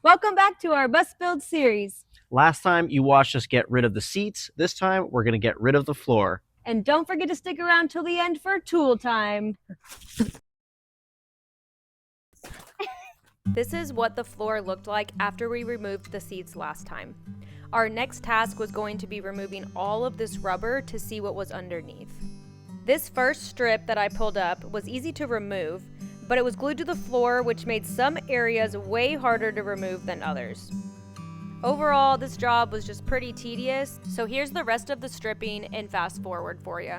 Welcome back to our bus build series. Last time you watched us get rid of the seats. This time we're going to get rid of the floor. And don't forget to stick around till the end for tool time. This is what the floor looked like after we removed the seats last time. Our next task was going to be removing all of this rubber to see what was underneath. This first strip that I pulled up was easy to remove, but it was glued to the floor, which made some areas way harder to remove than others. Overall, this job was just pretty tedious, so here's the rest of the stripping and fast forward for you.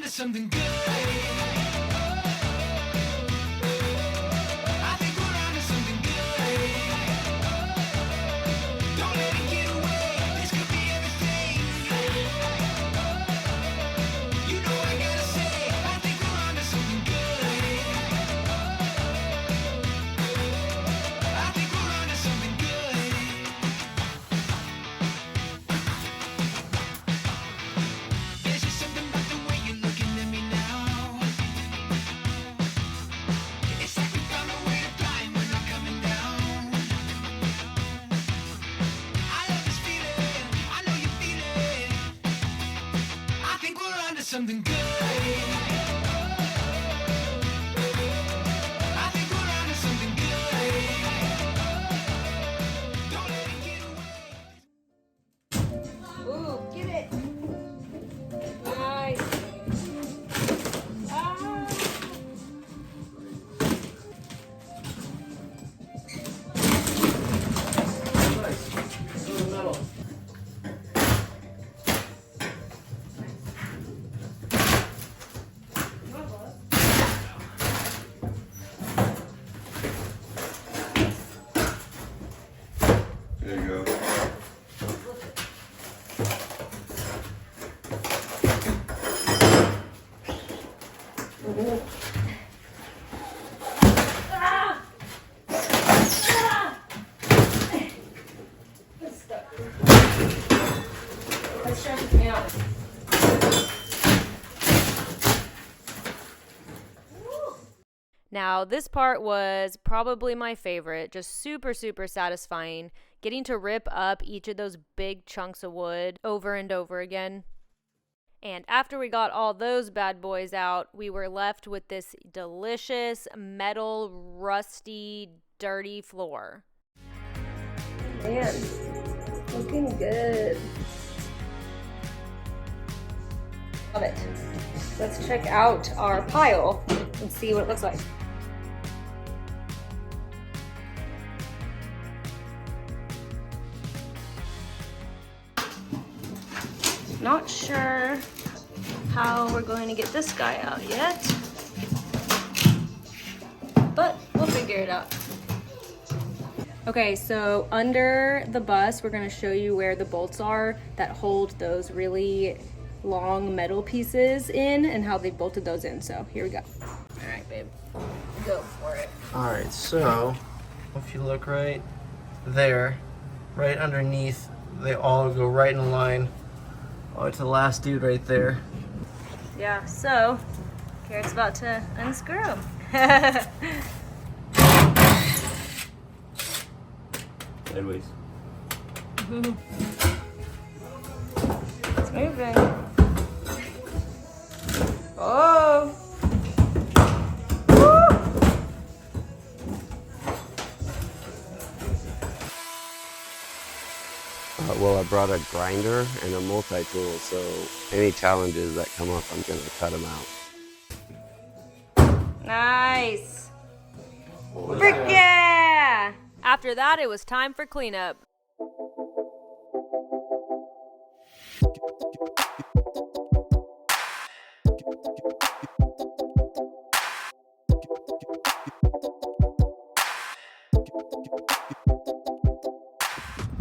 Something good. I think we're onto something good. Don't let it get away. This could be everything. You know I gotta say, I think we're onto something good. I think we're onto something good. There's just something about the way you're looking at me now. It's like we found a way to fly and we're not coming down. I love this feeling, I know you feel it. I think we're onto something good. I think we're onto something good. Don't let it get away. Ooh, get it. Nice. There you go. That stresses me out. Now, this part was probably my favorite, just super satisfying, getting to rip up each of those big chunks of wood over and over again. And after we got all those bad boys out, we were left with this delicious, metal, rusty, dirty floor. Man, looking good. Love it. Let's check out our pile and see what it looks like. Not sure how we're going to get this guy out yet, but we'll figure it out. Okay, so under the bus, we're gonna show you where the bolts are that hold those really long metal pieces in and how they bolted those in. So here we go. All right, babe, go for it. All right, so if you look right there, right underneath, they all go right in a line. Oh, to the last dude right there. Yeah, so Garrett's about to unscrew them. Sideways. It's moving. Oh! Well, I brought a grinder and a multi-tool, so any challenges that come up, I'm gonna cut them out. Nice. Frick yeah! After that, it was time for cleanup.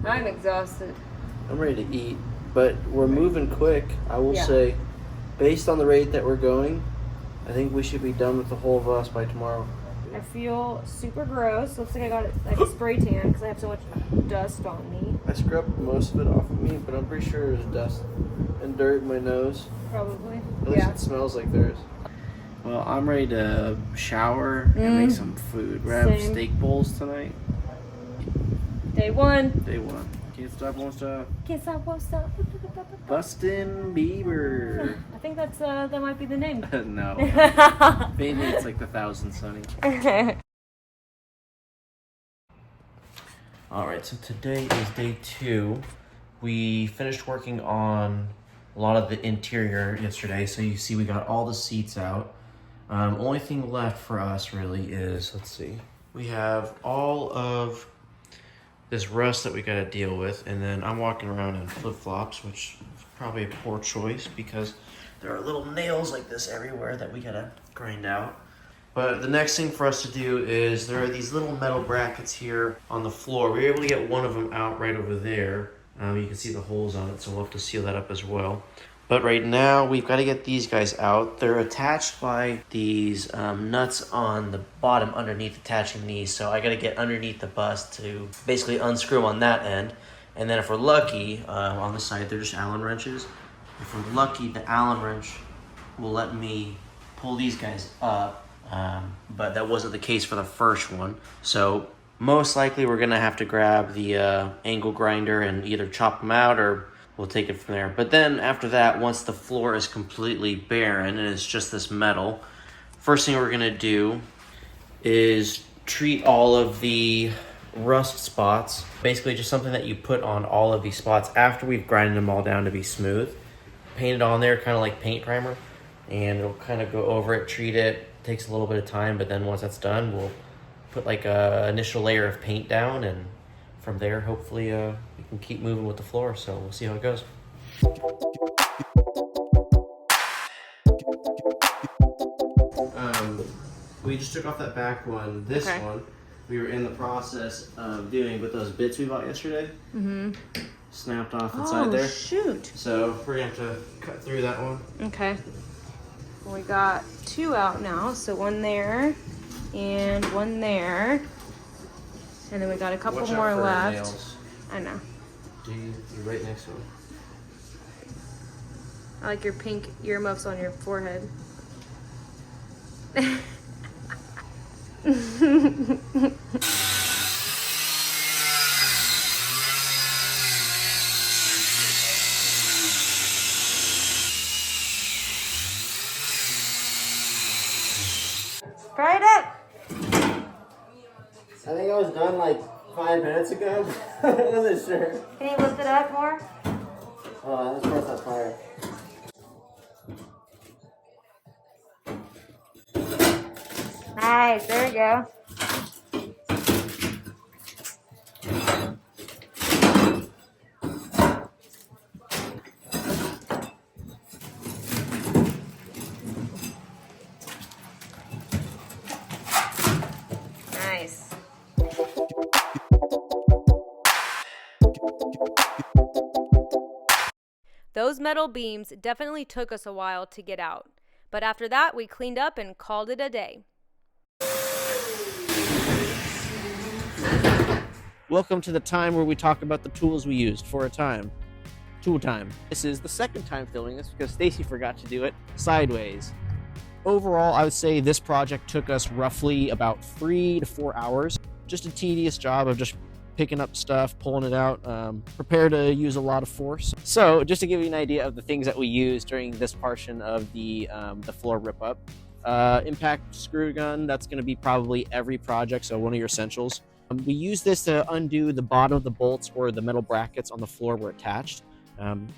I'm exhausted. I'm ready to eat, but we're moving quick. I will say, based on the rate that we're going, I think we should be done with the whole of us by tomorrow. I feel super gross. Looks like I got like a spray tan because I have so much dust on me. I scrubbed most of it off of me, but I'm pretty sure there's dust and dirt in my nose. Probably. At least it smells like there is. Well, I'm ready to shower and make some food. We're having steak bowls tonight. Day one. Day one. Can't stop, won't stop. Can't stop, won't stop. Bustin' Bieber. I think that might be the name. No. Maybe it's like the Thousand Sunny. Alright, so today is day 2. We finished working on a lot of the interior yesterday, so you see we got all the seats out. Only thing left for us really is, let's see, we have all of this rust that we got to deal with, and then I'm walking around in flip-flops, which is probably a poor choice because there are little nails like this everywhere that we got to grind out. But the next thing for us to do is there are these little metal brackets here on the floor. We were able to get one of them out right over there. You can see the holes on it, so we'll have to seal that up as well. But right now, we've got to get these guys out. They're attached by these nuts on the bottom underneath attaching these. So I got to get underneath the bus to basically unscrew them on that end. And then if we're lucky, on the side, they're just Allen wrenches. If we're lucky, the Allen wrench will let me pull these guys up. But that wasn't the case for the first one. So most likely we're going to have to grab the angle grinder and either chop them out or we'll take it from there. But then after that, once the floor is completely barren and it's just this metal, first thing we're gonna do is treat all of the rust spots. Basically just something that you put on all of these spots after we've grinded them all down to be smooth. Paint it on there, kind of like paint primer, and it'll kind of go over it, treat it. Takes a little bit of time, but then once that's done, we'll put like a initial layer of paint down, and from there, hopefully, we can keep moving with the floor, so we'll see how it goes. We just took off that back one. This one, we were in the process of doing with those bits we bought yesterday. Snapped off inside there. Oh, shoot. So we're gonna have to cut through that one. Okay. We got 2 out now, so one there and one there. And then we got a couple Watch out more for left. Nails. I know. You're right next to him. I like your pink earmuffs on your forehead. Try it up. I think I was done like 5 minutes ago. I wasn't sure. Can you lift it up more? Oh, this part's on fire. Nice, there we go. Nice. Those metal beams definitely took us a while to get out, but after that we cleaned up and called it a day. Welcome to the time where we talk about the tools we used for a time. Tool time. This is the second time filming this because Stacy forgot to do it sideways. Overall, I would say this project took us roughly about 3 to 4 hours. Just a tedious job of just picking up stuff, pulling it out, prepare to use a lot of force. So just to give you an idea of the things that we used during this portion of the floor rip up. Impact screw gun, that's gonna be probably every project, so one of your essentials. We use this to undo the bottom of the bolts where the metal brackets on the floor were attached.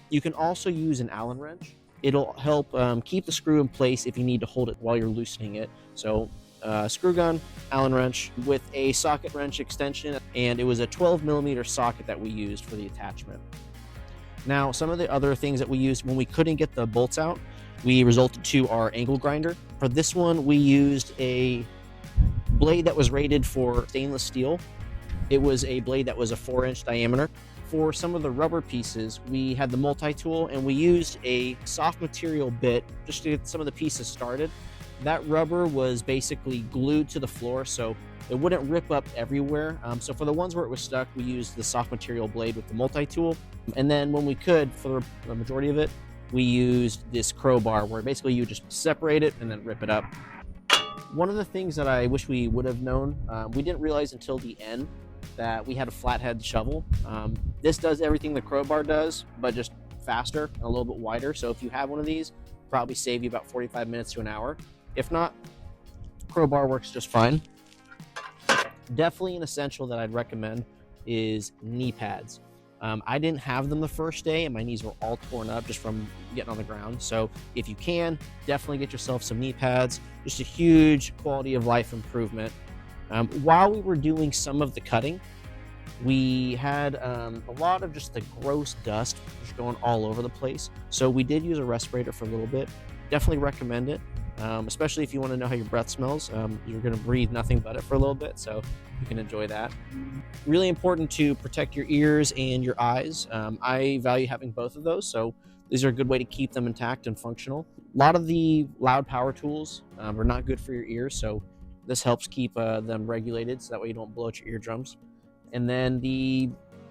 You can also use an Allen wrench. It'll help keep the screw in place if you need to hold it while you're loosening it. So screw gun, Allen wrench with a socket wrench extension, and it was a 12mm socket that we used for the attachment. Now, some of the other things that we used when we couldn't get the bolts out, we resorted to our angle grinder. For this one, we used a blade that was rated for stainless steel. It was a blade that was a 4-inch diameter. For some of the rubber pieces, we had the multi-tool and we used a soft material bit just to get some of the pieces started. That rubber was basically glued to the floor, so it wouldn't rip up everywhere. So for the ones where it was stuck, we used the soft material blade with the multi-tool. And then when we could, for the majority of it, we used this crowbar where basically you just separate it and then rip it up. One of the things that I wish we would have known, we didn't realize until the end that we had a flathead shovel. This does everything the crowbar does, but just faster and a little bit wider. So if you have one of these, probably save you about 45 minutes to an hour. If not, crowbar works just fine. Definitely an essential that I'd recommend is knee pads. I didn't have them the first day and my knees were all torn up just from getting on the ground. So if you can, definitely get yourself some knee pads. Just a huge quality of life improvement. While we were doing some of the cutting, we had a lot of just the gross dust just going all over the place. So we did use a respirator for a little bit. Definitely recommend it, especially if you want to know how your breath smells. You're going to breathe nothing but it for a little bit, so you can enjoy that. Really important to protect your ears and your eyes. I value having both of those, so these are a good way to keep them intact and functional. A lot of the loud power tools are not good for your ears, so this helps keep them regulated, so that way you don't blow out your eardrums. And then the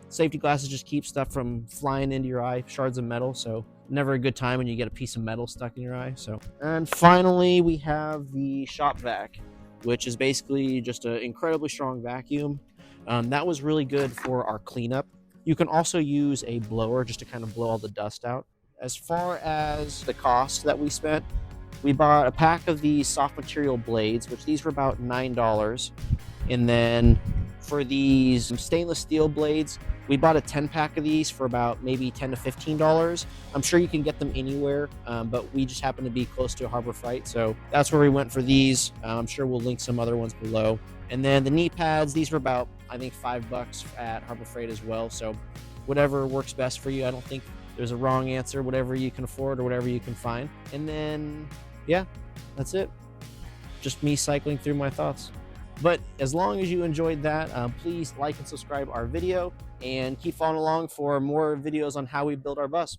safety glasses just keep stuff from flying into your eye, shards of metal, so never a good time when you get a piece of metal stuck in your eye. And finally, we have the shop vac, which is basically just an incredibly strong vacuum. That was really good for our cleanup. You can also use a blower just to kind of blow all the dust out. As far as the cost that we spent, we bought a pack of these soft material blades, which these were about $9. And then for these stainless steel blades, we bought a 10-pack of these for about maybe $10 to $15. I'm sure you can get them anywhere, but we just happened to be close to Harbor Freight, so that's where we went for these. I'm sure we'll link some other ones below. And then the knee pads, these were about, I think, $5 at Harbor Freight as well, so whatever works best for you. I don't think there's a wrong answer, whatever you can afford or whatever you can find. And then, yeah, that's it. Just me cycling through my thoughts. But as long as you enjoyed that, please like and subscribe our video and keep following along for more videos on how we build our bus.